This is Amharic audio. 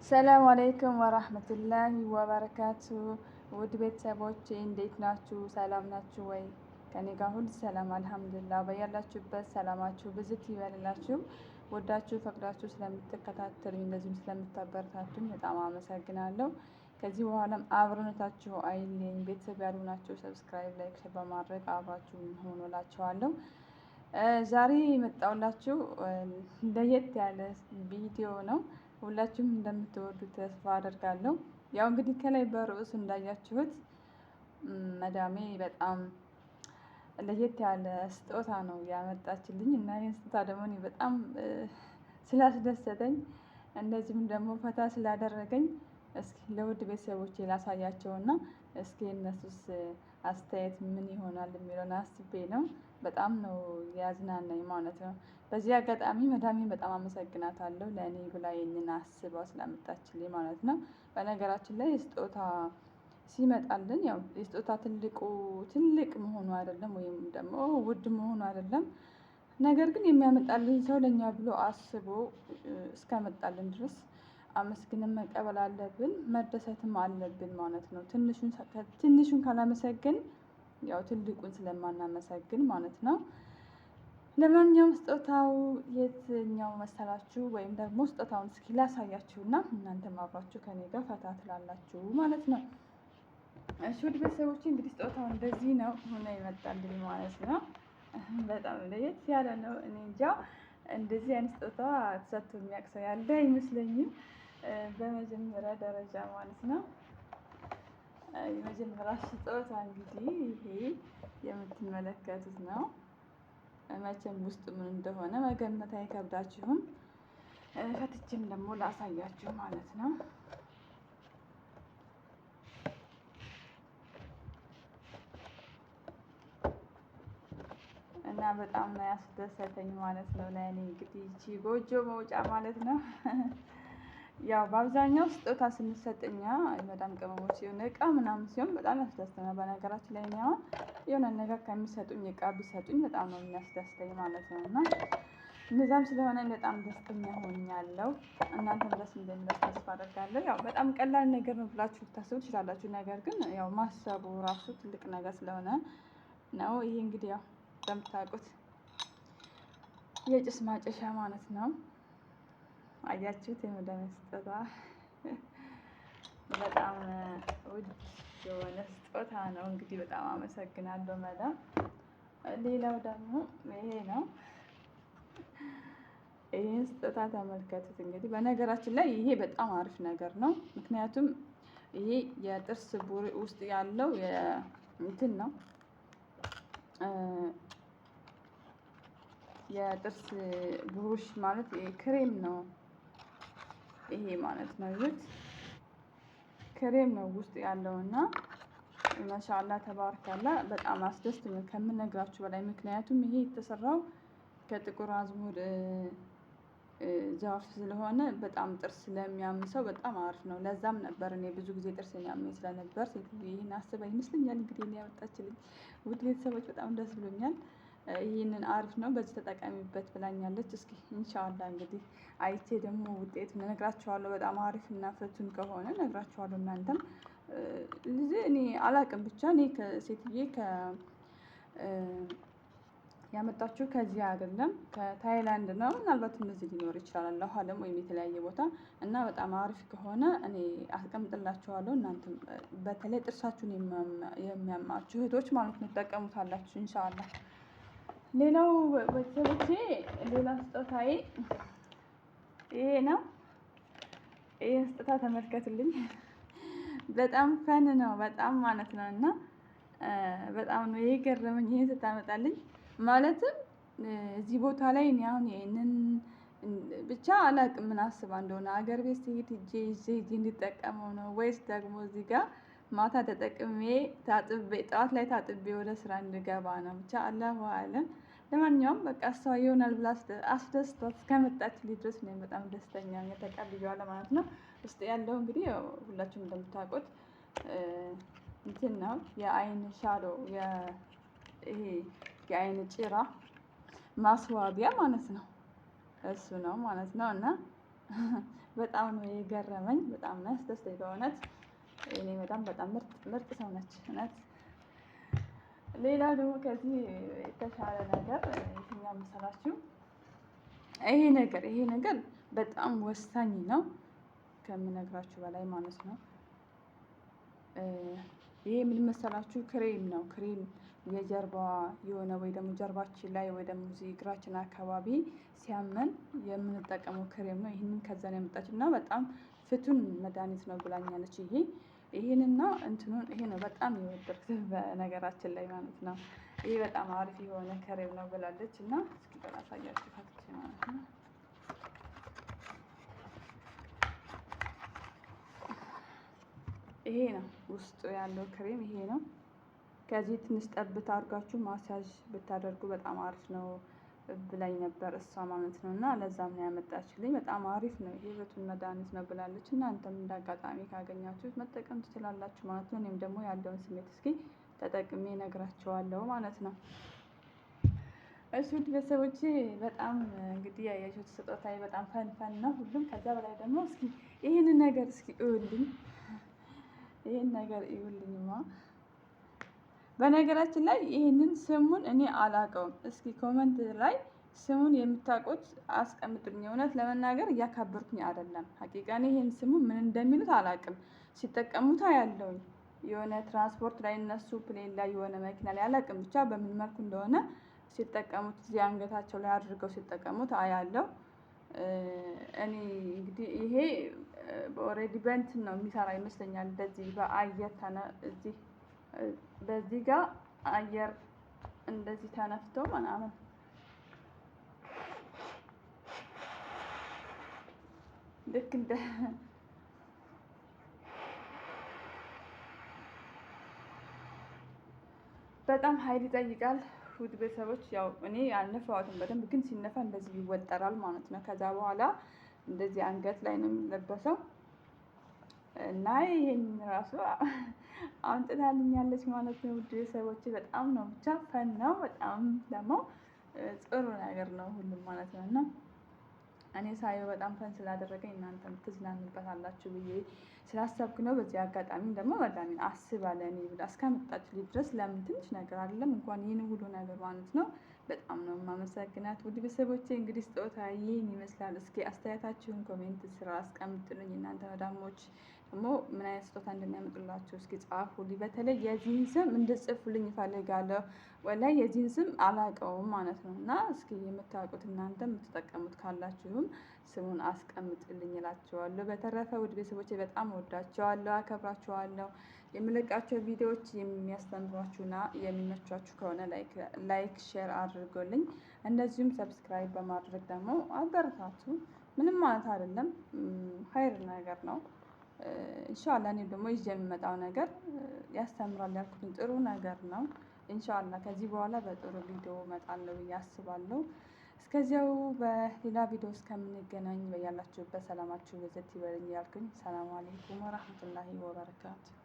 ሰላም አለይኩም ወራህመቱላሂ ወበረካቱ። ውድ ቤተሰቦቼ እንዴት ናችሁ? ሰላም ናችሁ ወይ? ከኔ ጋር ሁሉ ሰላም አልሐምዱሊላህ። በያላችሁበት ሰላማችሁ ብዝት ይበልላችሁ። ወዳችሁ ፈቅዳችሁ ስለምትከታተሉኝ እንደዚሁም ስለምታበረታቱኝ በጣም አመሰግናለሁ። ከዚህ በኋላም አብሮነታችሁ አይለኝ። ቤተሰብ ያልሆናችሁ ሰብስክራይብ፣ ላይክ በማድረግ አብራችሁ ሆኖ እላችኋለሁ። ዛሬ የመጣሁላችሁ ለየት ያለ ቪዲዮ ነው። ሁላችሁም እንደምትወዱት ተስፋ አደርጋለሁ። ያው እንግዲህ ከላይ በርዕሱ እንዳያችሁት መዳሜ በጣም ለየት ያለ ስጦታ ነው ያመጣችልኝ እና ይህን ስጦታ ደግሞ እኔ በጣም ስላስደሰተኝ እንደዚሁም ደግሞ ፈታ ስላደረገኝ እስኪ ለውድ ቤተሰቦቼ ላሳያቸውና እስኪ እነሱስ አስተያየት ምን ይሆናል የሚለውን አስቤ ነው። በጣም ነው ያዝናናኝ ማለት ነው። በዚህ አጋጣሚ መዳሜን በጣም አመሰግናታለሁ ለእኔ ብላ ይህንን አስባ ስላመጣችልኝ ማለት ነው። በነገራችን ላይ ስጦታ ሲመጣልን ያው የስጦታ ትልቅ መሆኑ አይደለም ወይም ደግሞ ውድ መሆኑ አይደለም። ነገር ግን የሚያመጣልን ሰው ለእኛ ብሎ አስቦ እስከመጣልን ድረስ አመስግንን መቀበል አለብን፣ መደሰትም አለብን ማለት ነው። ትንሹን ካላመሰግን ያው ትልቁን ስለማናመሰግን ማለት ነው። ለማንኛውም ስጦታው የትኛው መሰላችሁ? ወይም ደግሞ ስጦታውን እስኪ ላሳያችሁና እናንተም አብራችሁ ከኔ ጋር ፈታ ትላላችሁ ማለት ነው። እሺ ውድ ቤተሰቦቼ እንግዲህ ስጦታው እንደዚህ ነው ሆኖ ይመጣልኝ ማለት ነው። በጣም ለየት ያለ ነው። እኔ እንጃ እንደዚህ አይነት ስጦታ ተሰጥቶ የሚያውቅ ሰው ያለ አይመስለኝም። በመጀመሪያ ደረጃ ማለት ነው። የመጀመሪያ ስጦታ እንግዲህ ይሄ የምትመለከቱት ነው። መቼም ውስጡ ምን እንደሆነ መገመት አይከብዳችሁም። ፈትቼም ደግሞ ላሳያችሁ ማለት ነው። እና በጣም ነው ያስደሰተኝ ማለት ነው። ለእኔ እንግዲህ ይቺ ጎጆ መውጫ ማለት ነው። ያው በአብዛኛው ስጦታ ስንሰጥኛ የመዳም ቅመሞች ሲሆን እቃ ምናምን ሲሆን በጣም ያስደስተኛል። በነገራችን ላይ እኔ አሁን የሆነ ነገር ከሚሰጡኝ እቃ ቢሰጡኝ በጣም ነው የሚያስደስተኝ ማለት ነው። እና እነዛም ስለሆነ በጣም ደስተኛ ሆኛለሁ። እናንተም ደስ እንደሚላችሁ ተስፋ አደርጋለሁ። ያው በጣም ቀላል ነገር ነው ብላችሁ ልታስቡ ትችላላችሁ። ነገር ግን ያው ማሰቡ ራሱ ትልቅ ነገር ስለሆነ ነው። ይሄ እንግዲህ ያው እንደምታውቁት የጭስ ማጨሻ ማለት ነው። አያችሁት? የመዳም ስጦታ በጣም ውድ የሆነ ስጦታ ነው። እንግዲህ በጣም አመሰግናለሁ መዳም። ሌላው ደግሞ ይሄ ነው። ይሄን ስጦታ ተመልከቱት። እንግዲህ በነገራችን ላይ ይሄ በጣም አሪፍ ነገር ነው። ምክንያቱም ይሄ የጥርስ ቡር ውስጥ ያለው እንትን ነው የጥርስ ብሩሽ ማለት ክሬም ነው። ይሄ ማለት ነው ይሁት ክሬም ነው ውስጥ ያለውና ማሻአላ ተባረካላ በጣም አስደስቶኛል ከምነግራችሁ በላይ። ምክንያቱም ይሄ የተሰራው ከጥቁር አዝሙድ ዛፍ ስለሆነ በጣም ጥርስ ስለሚያም ሰው በጣም አሪፍ ነው። ለዛም ነበር እኔ ብዙ ጊዜ ጥርስ የሚያመኝ ስለነበር ሴትዮ ይሄን አስባ ይመስለኛል እንግዲህ እኔ ያመጣችልኝ። ውድ ቤተሰቦች በጣም ደስ ብሎኛል። ይህንን አሪፍ ነው በዚህ ተጠቀሚበት ብላኛለች። እስኪ ኢንሻአላህ እንግዲህ አይቼ ደግሞ ውጤቱን እነግራችኋለሁ። በጣም አሪፍ እና ፍቱን ከሆነ እነግራችኋለሁ። እናንተም እኔ አላቅም ብቻ እኔ ከሴትዬ ያመጣችሁ ከዚህ አይደለም ከታይላንድ ነው። ምናልባት እነዚህ ሊኖር ይችላል አላሁ አለም ወይም የተለያየ ቦታ እና በጣም አሪፍ ከሆነ እኔ አስቀምጥላችኋለሁ። እናንተም በተለይ ጥርሳችሁን የሚያማችሁ እህቶች ማለት ነው ትጠቀሙታላችሁ ኢንሻአላህ። ሌላው ቤተሰቦቼ ሌላ ስጦታዬ ይሄ ነው። ይሄን ስጦታ ተመልከቱልኝ። በጣም ፈን ነው በጣም ማለት ነው። እና በጣም ነው የገረመኝ ይሄን ስታመጣልኝ። ማለትም እዚህ ቦታ ላይ እኔ አሁን ይሄንን ብቻ አላቅም ምን አስባ እንደሆነ ሀገር ቤት ስሄድ ይዤ እንድጠቀመው ነው ወይስ ደግሞ እዚህ ጋር ማታ ተጠቅሜ ጠዋት ላይ ታጥቤ ወደ ስራ እንድገባ ነው። ብቻ አላሁ አለም። ለማንኛውም በቃ እሷ ይሆናል ብላ አስደስቷት እስከመጣችልኝ ድረስ እኔም በጣም ደስተኛ ነኝ። ተቀብዬዋለሁ ማለት ነው። ውስጥ ያለው እንግዲህ ሁላችሁም እንደምታውቁት እንትን ነው የአይን ሻዶ ይሄ የአይን ጭራ ማስዋቢያ ማለት ነው። እሱ ነው ማለት ነው። እና በጣም ነው የገረመኝ። በጣም ነው ያስደስተኝ በእውነት። እኔ በጣም ምርጥ ሰው ነች እውነት። ሌላ ደግሞ ከዚህ የተሻለ ነገር የትኛው መሰላችሁ? ይሄ ነገር በጣም ወሳኝ ነው ከምነግራችሁ በላይ ማለት ነው። ይሄ ምን መሰላችሁ? ክሬም ነው። ክሬም የጀርባ የሆነ ወይ ደግሞ ጀርባችን ላይ ወይ ደግሞ እዚህ እግራችን አካባቢ ሲያመን የምንጠቀመው ክሬም ነው። ይህንን ከዛ ነው ያመጣችው እና በጣም ፍቱን መድኃኒት ነው ብላኛለች። ይሄንና እንትኑን ይሄ ነው በጣም የወደድኩት በነገራችን ላይ ማለት ነው። ይሄ በጣም አሪፍ የሆነ ክሬም ነው ብላለች እና እስኪ ላሳያችሁ ፈትቼ ማለት ነው። ይሄ ነው ውስጡ ያለው ክሬም ይሄ ነው። ከዚህ ትንሽ ጠብታ አድርጋችሁ ማሳጅ ብታደርጉ በጣም አሪፍ ነው ብላኝ ነበር እሷ ማለት ነው። እና ለዛም ነው ያመጣችልኝ። በጣም አሪፍ ነው ይሄ ፍቱን መድኃኒት ነው ብላለች። እናንተም እንዳጋጣሚ ካገኛችሁት መጠቀም ትችላላችሁ ማለት ነው። እኔም ደግሞ ያለውን ስሜት እስኪ ተጠቅሜ እነግራቸዋለሁ ማለት ነው። እሺ ውድ ቤተሰቦቼ በጣም እንግዲህ ያያችሁት ስጦታዬ በጣም ፈን ነው ሁሉም። ከዛ በላይ ደግሞ እስኪ ይሄንን ነገር እስኪ እዩልኝ። ይሄን ነገር እዩልኝማ። በነገራችን ላይ ይሄንን ስሙን እኔ አላውቀውም። እስኪ ኮመንት ላይ ስሙን የምታውቁት አስቀምጡልኝ። እውነት ለመናገር እያካበርኩኝ አይደለም። ሀቂቃኔ ይሄን ስሙን ምን እንደሚሉት አላውቅም። ሲጠቀሙት ያለውኝ የሆነ ትራንስፖርት ላይ እነሱ ፕሌን ላይ የሆነ መኪና ላይ አላውቅም፣ ብቻ በምን መልኩ እንደሆነ ሲጠቀሙት እዚህ አንገታቸው ላይ አድርገው ሲጠቀሙት አያለው። እኔ እንግዲህ ይሄ ኦልሬዲ በእንትን ነው የሚሰራ ይመስለኛል። እንደዚህ በአየር እዚህ በዚህ ጋር አየር እንደዚህ ተነፍቶ ምናምን ልክ እንደ በጣም ኃይል ይጠይቃል። ውድ ቤተሰቦች ያው እኔ አልነፋዋትም በደንብ ግን ሲነፋ እንደዚህ ይወጠራል ማለት ነው። ከዛ በኋላ እንደዚህ አንገት ላይ ነው የሚለበሰው እና ይሄን ራሱ አምጥታልኛለች ማለት ነው። ውድ ቤተሰቦቼ በጣም ነው ብቻ ፈን ነው። በጣም ደግሞ ጥሩ ነገር ነው ሁሉም ማለት ነው። እና እኔ ሳየው በጣም ፈን ስላደረገኝ እናንተም ትዝናኑበታላችሁ ብዬ ስላሰብኩ ነው። በዚህ አጋጣሚ ደግሞ በጣም አስባ ለእኔ ብላ እስካመጣችልኝ ድረስ ለምን ትንሽ ነገር አይደለም እንኳን ይህን ሁሉ ነገር ማለት ነው። በጣም ነው የማመሰግናት ውድ ቤተሰቦቼ። እንግዲህ ስጦታ ይህን ይመስላል። እስኪ አስተያየታችሁን ኮሜንት ስራ አስቀምጡልኝ። እናንተ መዳሞች ደግሞ ምን አይነት ስጦታ እንደሚያመጡላችሁ እስኪ ጻፉልኝ። በተለይ የዚህን ስም እንድጽፉልኝ እፈልጋለሁ። ወላሂ የዚህን ስም አላውቀውም ማለት ነው። እና እስኪ የምታውቁት እናንተ የምትጠቀሙት ካላችሁም ስሙን አስቀምጡልኝ እላችኋለሁ። በተረፈ ውድ ቤተሰቦቼ በጣም እወዳቸዋለሁ፣ አከብራቸዋለሁ። የምለቃቸው ቪዲዮዎች የሚያስተምሯችሁና የሚመቿችሁ ከሆነ ላይክ ሼር አድርጎልኝ፣ እንደዚሁም ሰብስክራይብ በማድረግ ደግሞ አበረታቱ። ምንም ማለት አይደለም፣ ኸይር ነገር ነው። ኢንሻአላህ እኔ ደግሞ ይዤ የሚመጣው ነገር ያስተምራል ያልኩትን ጥሩ ነገር ነው። ኢንሻአላህ ከዚህ በኋላ በጥሩ ቪዲዮ እመጣለሁ ብዬ አስባለሁ። እስከዚያው በሌላ ቪዲዮ እስከምንገናኝ በያላችሁበት ሰላማችሁ ብዝት ይበልኝ ያልኩኝ። ሰላም አለይኩም ወራህመቱላሂ ወበረካቱ።